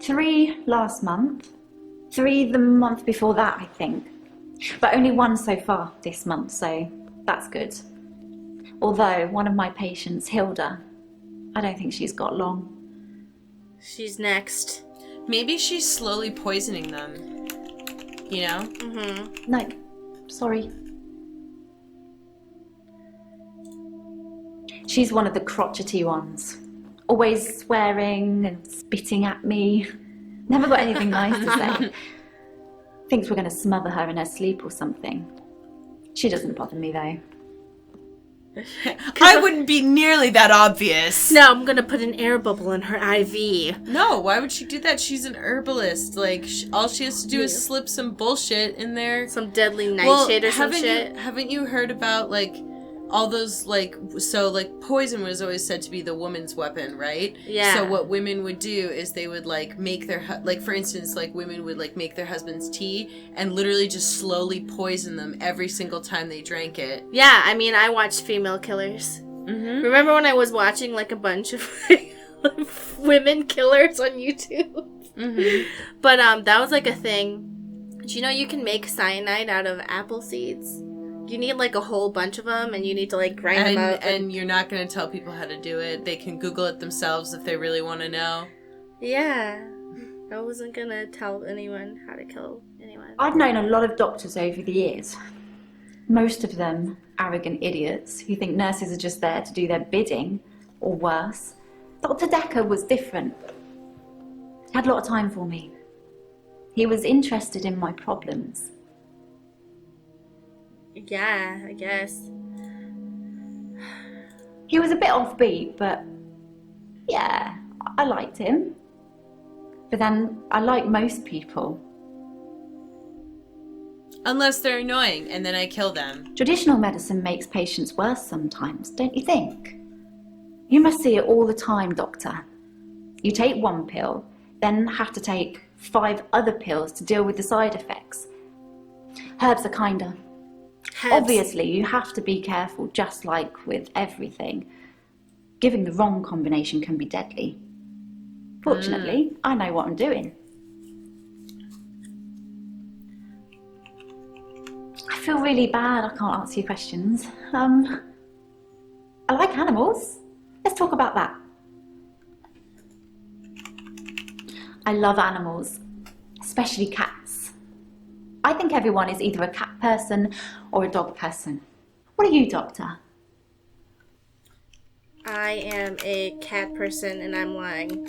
3 last month. 3 the month before that, I think. But only 1 so far this month, so that's good. Although one of my patients, Hilda, I don't think she's got long. She's next. Maybe she's slowly poisoning them. You know? Mm-hmm. No, sorry. She's one of the crotchety ones. Always swearing and spitting at me. Never got anything nice to say. Thinks we're going to smother her in her sleep or something. She doesn't bother me though. I wouldn't be nearly that obvious. No, I'm gonna put an air bubble in her IV. No, why would she do that? She's an herbalist. Like, all she has to do is slip some bullshit in there. Some deadly nightshade or some shit. Haven't you heard about, like, all those, like, so, like, poison was always said to be the woman's weapon, right? Yeah. So what women would do is they would, like, make their, like, for instance, like, women would, like, make their husband's tea and literally just slowly poison them every single time they drank it. Yeah, I mean, I watched Female Killers. Mm-hmm. Remember when I was watching, like, a bunch of women killers on YouTube? Mm-hmm. But, that was, like, a thing. Do you know you can make cyanide out of apple seeds? You need, like, a whole bunch of them, and you need to, like, grind them up. And you're not going to tell people how to do it. They can Google it themselves if they really want to know. Yeah. I wasn't going to tell anyone how to kill anyone. I've known a lot of doctors over the years. Most of them arrogant idiots who think nurses are just there to do their bidding, or worse. Dr. Dekker was different. He had a lot of time for me. He was interested in my problems. Yeah, I guess. He was a bit offbeat, but yeah, I liked him. But then I like most people. Unless they're annoying, and then I kill them. Traditional medicine makes patients worse sometimes, don't you think? You must see it all the time, doctor. You take 1 pill, then have to take 5 other pills to deal with the side effects. Herbs are kinder. Obviously, you have to be careful, just like with everything. Giving the wrong combination can be deadly. Fortunately, I know what I'm doing. I feel really bad I can't answer your questions. I like animals. Let's talk about that. I love animals, especially cats. I think everyone is either a cat person or a dog person. What are you, doctor? I am a cat person, and I'm lying.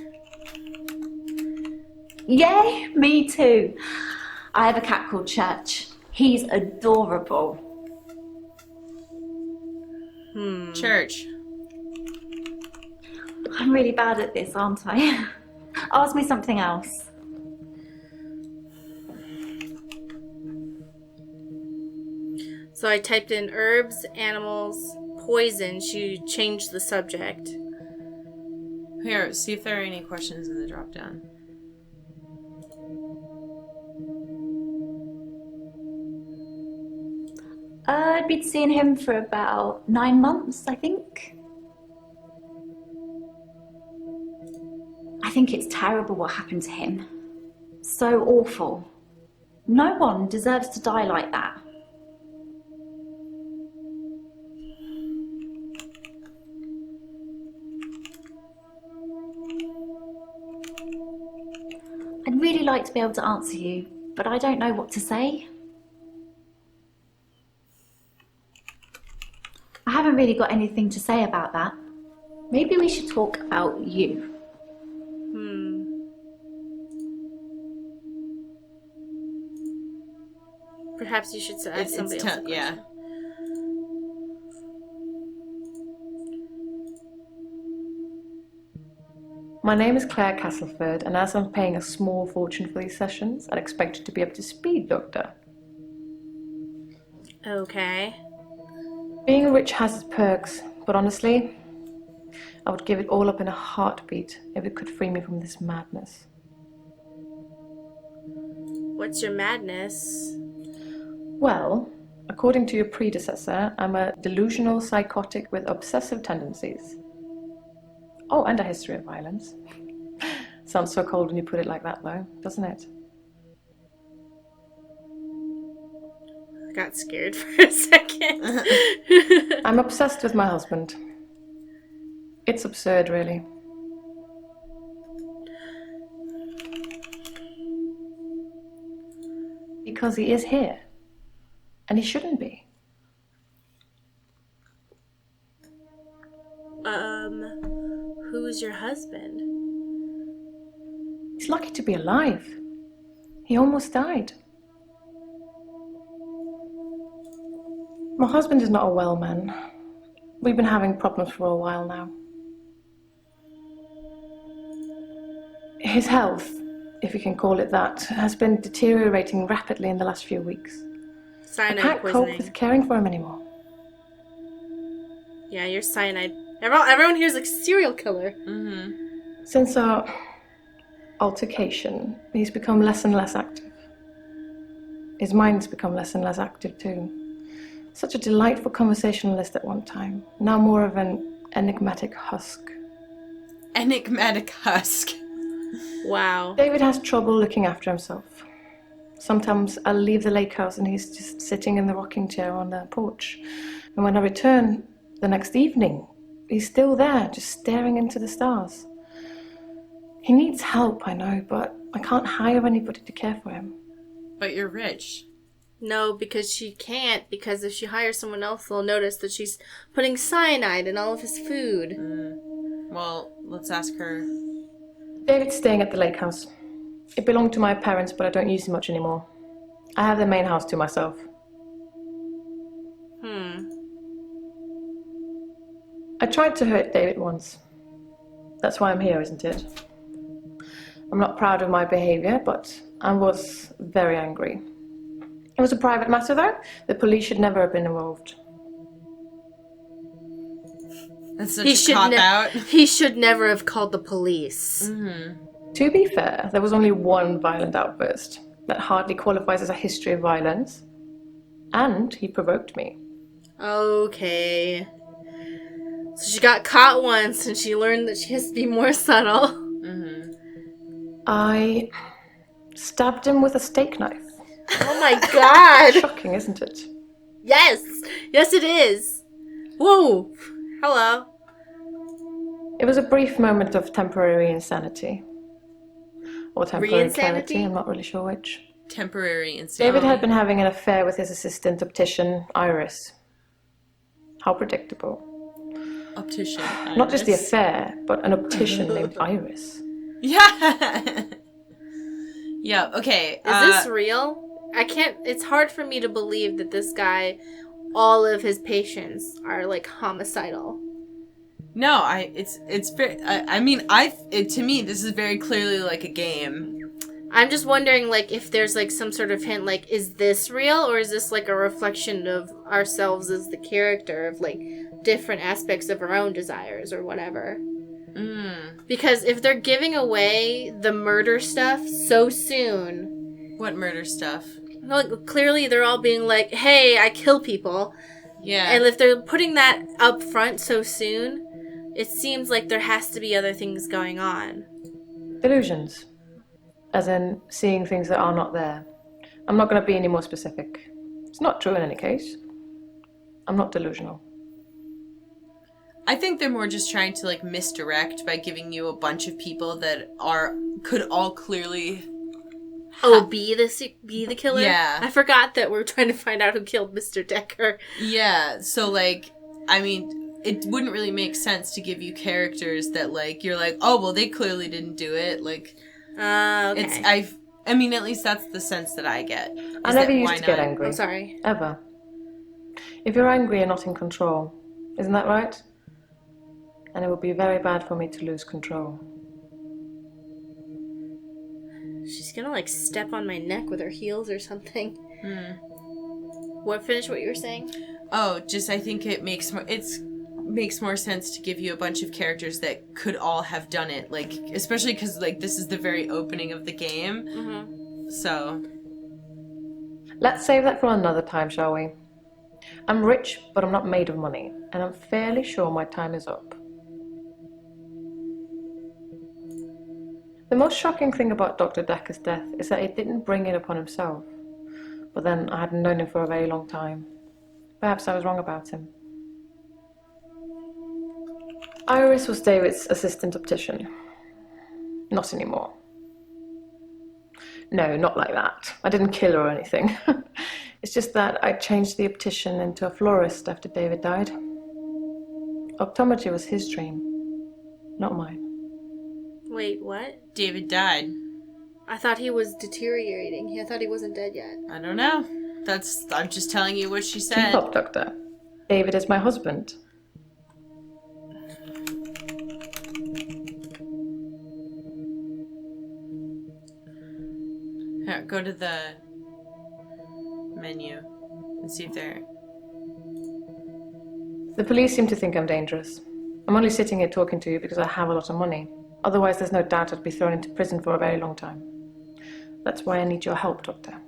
Yay, me too. I have a cat called Tshirt. He's adorable. Church. I'm really bad at this, aren't I? Ask me something else. So I typed in herbs, animals, poison. She changed the subject. Here, see if there are any questions in the drop-down. I'd been seeing him for about 9 months, I think. I think it's terrible what happened to him. So awful. No one deserves to die like that. I'd really like to be able to answer you, but I don't know what to say. I haven't really got anything to say about that. Maybe we should talk about you. Perhaps you should ask somebody else a question. Yeah. My name is Claire Castleford, and as I'm paying a small fortune for these sessions, I'd expect you to be up to speed, Doctor. Okay. Being rich has its perks, but honestly, I would give it all up in a heartbeat if it could free me from this madness. What's your madness? Well, according to your predecessor, I'm a delusional psychotic with obsessive tendencies. Oh, and a history of violence. Sounds so cold when you put it like that, though, doesn't it? I got scared for a second. I'm obsessed with my husband. It's absurd, really. Because he is here. And he shouldn't be. Who's your husband? He's lucky to be alive. He almost died. My husband is not a well man. We've been having problems for a while now. His health, if you can call it that, has been deteriorating rapidly in the last few weeks. I Cyanide can't cope poisoning. with caring for him anymore. Yeah, you're cyanide. Everyone here's like serial killer. Mm-hmm. Since our altercation, he's become less and less active. His mind's become less and less active too. Such a delightful conversationalist at one time, now more of an enigmatic husk. Enigmatic husk. Wow. David has trouble looking after himself. Sometimes I'll leave the lake house and he's just sitting in the rocking chair on the porch. And when I return the next evening, he's still there, just staring into the stars. He needs help, I know, but I can't hire anybody to care for him. But you're rich. No, because she can't, because if she hires someone else, they'll notice that she's putting cyanide in all of his food. Well, let's ask her. David's staying at the lake house. It belonged to my parents, but I don't use it much anymore. I have the main house to myself. I tried to hurt David once. That's why I'm here, isn't it? I'm not proud of my behavior, but I was very angry. It was a private matter, though. The police should never have been involved. That's such a cop-out. He should never have called the police. Mm-hmm. To be fair, there was only one violent outburst. That hardly qualifies as a history of violence. And he provoked me. Okay. So she got caught once and she learned that she has to be more subtle. Mm-hmm. I stabbed him with a steak knife. Oh my god! Shocking, isn't it? Yes! Yes, it is! Whoa! Hello. It was a brief moment of temporary insanity. Or temporary Re-insanity? clarity, I'm not really sure which. Temporary insanity. David had been having an affair with his assistant optician, Iris. How predictable. Optician. Not just the Iris. affair, but an optician named Iris. Yeah. Yeah. Okay. Is this real? I can't. It's hard for me to believe that this guy, all of his patients are like homicidal. No, it's very. I mean, to me, this is very clearly like a game. I'm just wondering, like, if there's like some sort of hint, like, is this real or is this like a reflection of ourselves as the character of like different aspects of our own desires or whatever? Because if they're giving away the murder stuff so soon. What murder stuff? Like, clearly they're all being like, hey, I kill people. Yeah. And if they're putting that up front so soon, it seems like there has to be other things going on. Delusions. As in, seeing things that are not there. I'm not going to be any more specific. It's not true in any case. I'm not delusional. I think they're more just trying to like misdirect by giving you a bunch of people that could all clearly. Be the killer? Yeah. I forgot that we're trying to find out who killed Mr. Dekker. Yeah. So like, I mean, it wouldn't really make sense to give you characters that like you're like, oh well, they clearly didn't do it. Like, Okay. I mean, at least that's the sense that I get. I never used to get angry. I'm sorry. Ever. If you're angry, you're not in control. Isn't that right? And it would be very bad for me to lose control. She's gonna like step on my neck with her heels or something. Finish what you were saying? Oh, just I think it makes more sense to give you a bunch of characters that could all have done it, like especially because like this is the very opening of the game. So Let's save that for another time, shall we? I'm rich, but I'm not made of money, and I'm fairly sure my time is up. The most shocking thing about Dr. Dekker's death is that he didn't bring it upon himself. But then I hadn't known him for a very long time. Perhaps I was wrong about him. Iris was David's assistant optician. Not anymore. No, not like that. I didn't kill her or anything. It's just that I changed the optician into a florist after David died. Optometry was his dream, not mine. Wait, what? David died. I thought he was deteriorating. I thought he wasn't dead yet. I don't know. I'm just telling you what she said. Keep up, Doctor. David is my husband. Here, go to the menu and see if they're... The police seem to think I'm dangerous. I'm only sitting here talking to you because I have a lot of money. Otherwise, there's no doubt I'd be thrown into prison for a very long time. That's why I need your help, Doctor.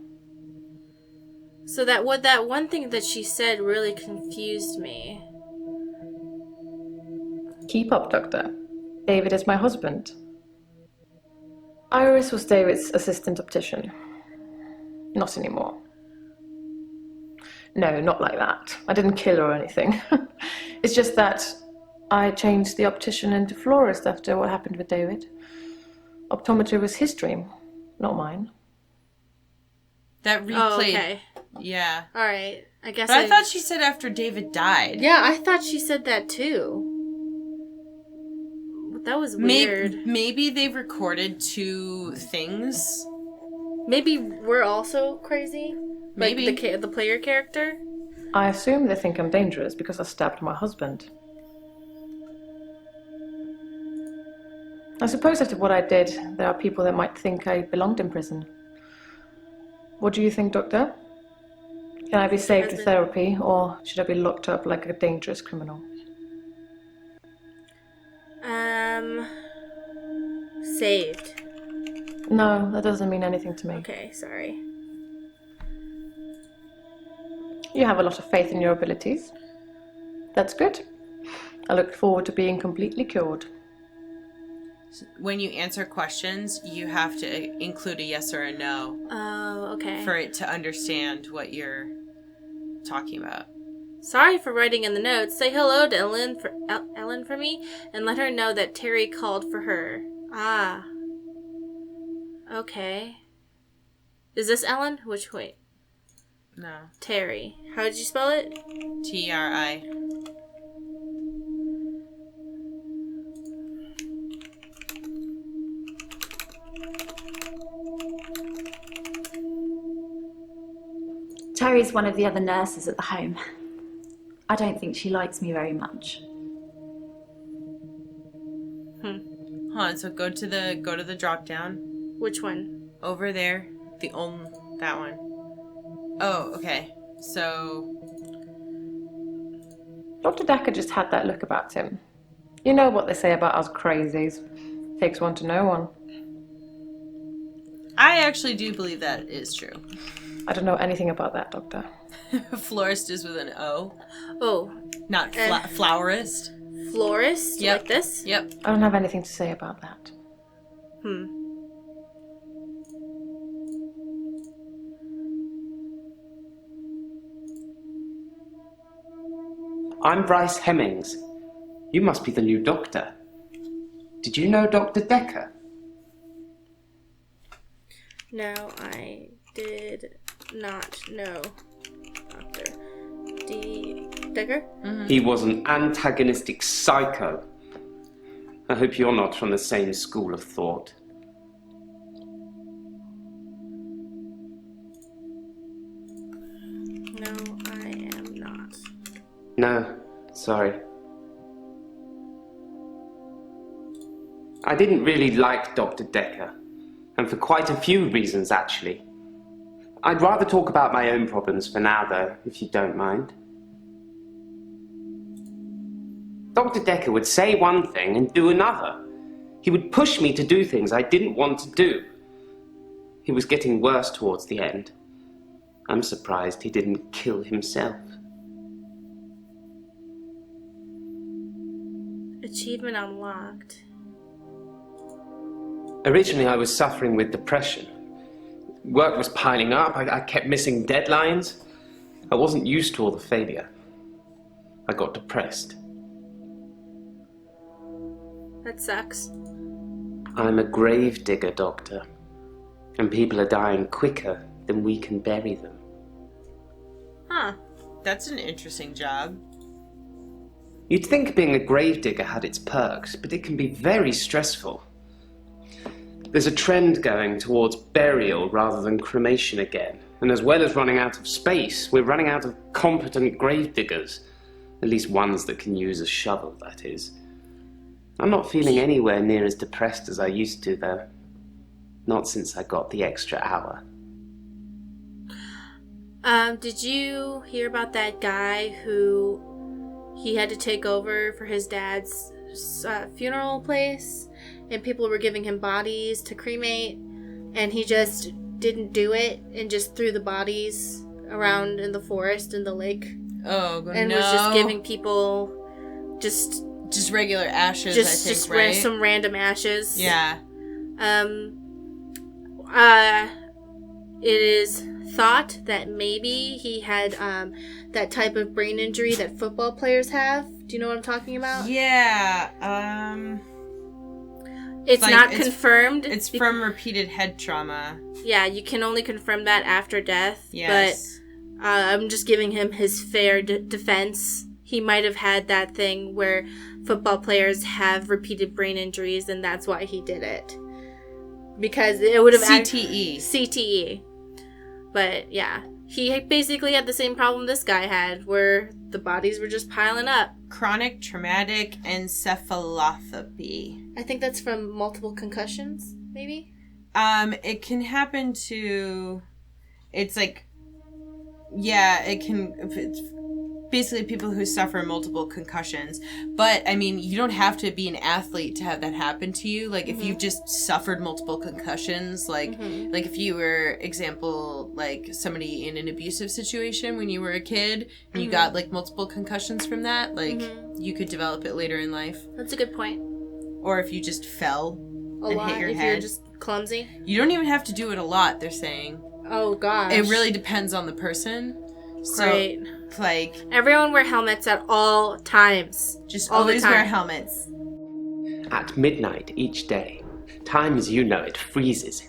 So that one thing that she said really confused me. Keep up, Doctor. David is my husband. Iris was David's assistant optician. Not anymore. No, not like that. I didn't kill her or anything. It's just that I changed the optician into florist after what happened with David. Optometry was his dream, not mine. That replayed... Oh, okay. Yeah. Alright. I guess But I thought she said after David died. Yeah, I thought she said that too. But that was weird. Maybe they recorded two things. Maybe we're also crazy? Maybe. Like the player character? I assume they think I'm dangerous because I stabbed my husband. I suppose after what I did, there are people that might think I belonged in prison. What do you think, Doctor? Can I be saved with therapy, or should I be locked up like a dangerous criminal? Saved. No, that doesn't mean anything to me. Okay, sorry. You have a lot of faith in your abilities. That's good. I look forward to being completely cured. When you answer questions, you have to include a yes or a no. Oh, okay. For it to understand what you're talking about. Sorry for writing in the notes. Say hello to Ellen for me, and let her know that Terry called for her. Ah. Okay. Is this Ellen? Wait. No. Terry. How did you spell it? T-R-I. Terry's one of the other nurses at the home. I don't think she likes me very much. Hold on, so go to the drop down. Which one? Over there. That one. Oh, okay. So Dr. Dekker just had that look about him. You know what they say about us crazies. Takes one to know one. I actually do believe that is true. I don't know anything about that, Doctor. Florist is with an O. Oh. Not flowerist. Florist? Yep. Like this? Yep. I don't have anything to say about that. I'm Brice Hemmings. You must be the new doctor. Did you know Dr. Dekker? No, I did not know Dr. Dekker. Mm-hmm. He was an antagonistic psycho. I hope you're not from the same school of thought. No, I am not. No, sorry. I didn't really like Dr. Dekker, and for quite a few reasons, actually. I'd rather talk about my own problems for now, though, if you don't mind. Dr. Dekker would say one thing and do another. He would push me to do things I didn't want to do. He was getting worse towards the end. I'm surprised he didn't kill himself. Achievement unlocked. Originally, I was suffering with depression. Work was piling up. I kept missing deadlines. I wasn't used to all the failure. I got depressed. That sucks. I'm a grave digger, Doctor. And people are dying quicker than we can bury them. Huh. That's an interesting job. You'd think being a gravedigger had its perks, but it can be very stressful. There's a trend going towards burial rather than cremation again. And as well as running out of space, we're running out of competent gravediggers. At least ones that can use a shovel, that is. I'm not feeling anywhere near as depressed as I used to, though. Not since I got the extra hour. Did you hear about that guy who he had to take over for his dad's funeral place, and people were giving him bodies to cremate, and he just didn't do it and just threw the bodies around in the forest and the lake? Oh, no. And was just giving people just regular ashes, just right? some random ashes. Yeah. It is thought that maybe he had that type of brain injury that football players have. Do you know what I'm talking about? Yeah. It's not confirmed. It's from repeated head trauma. Yeah, you can only confirm that after death. Yes. But I'm just giving him his fair defense. He might have had that thing where football players have repeated brain injuries, and that's why he did it. Because it would have... CTE. CTE. But, yeah. He basically had the same problem this guy had, where the bodies were just piling up. Chronic traumatic encephalopathy. I think that's from multiple concussions, maybe? It can happen to... It's like... Yeah, it can... It's basically people who suffer multiple concussions. But, I mean, you don't have to be an athlete to have that happen to you. Like, if you've just suffered multiple concussions, like if you were, example, like somebody in an abusive situation when you were a kid, and you got, like, multiple concussions from that, like, you could develop it later in life. That's a good point. Or if you just fell and hit your if head. you're just clumsy. You don't even have to do it a lot, they're saying. Oh, gosh. It really depends on the person. So, Right. like... Everyone wear helmets at all times. Just all always the time. wear helmets. At midnight each day, time as you know it freezes.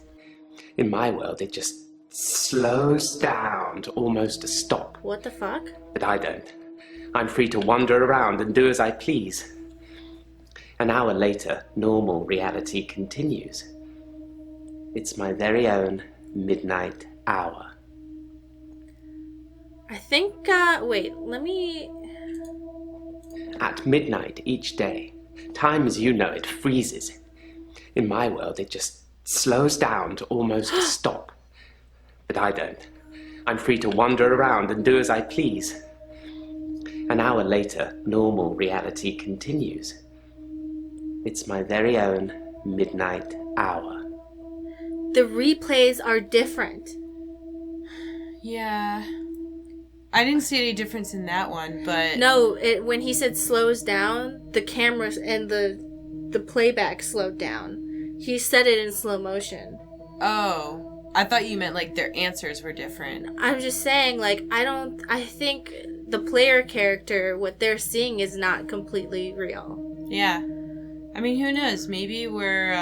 In my world, it just slows down to almost a stop. What the fuck? But I don't. I'm free to wander around and do as I please. An hour later, normal reality continues. It's my very own midnight hour. I think, wait, let me... At midnight each day, time as you know it freezes. In my world, it just slows down to almost a stop. But I don't. I'm free to wander around and do as I please. An hour later, normal reality continues. It's my very own midnight hour. The replays are different. Yeah. I didn't see any difference in that one, but... No, when he said slows down, the cameras and the playback slowed down. He said it in slow motion. Oh. I thought you meant, like, their answers were different. I'm just saying, like, I think the player character, what they're seeing is not completely real. Yeah. I mean, who knows? Maybe we're,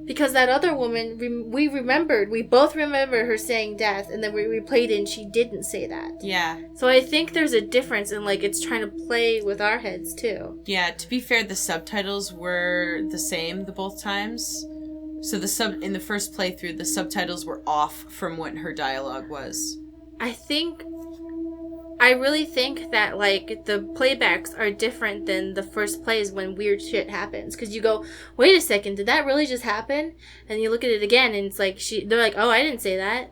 Because that other woman, we both remember her saying death, and then we replayed it and she didn't say that. Yeah. So I think there's a difference in, like, it's trying to play with our heads, too. Yeah, to be fair, the subtitles were the same the both times. So in the first playthrough, the subtitles were off from what her dialogue was. I really think that, like, the playbacks are different than the first plays when weird shit happens. Because you go, wait a second, did that really just happen? And you look at it again, and it's like, they're like, oh, I didn't say that.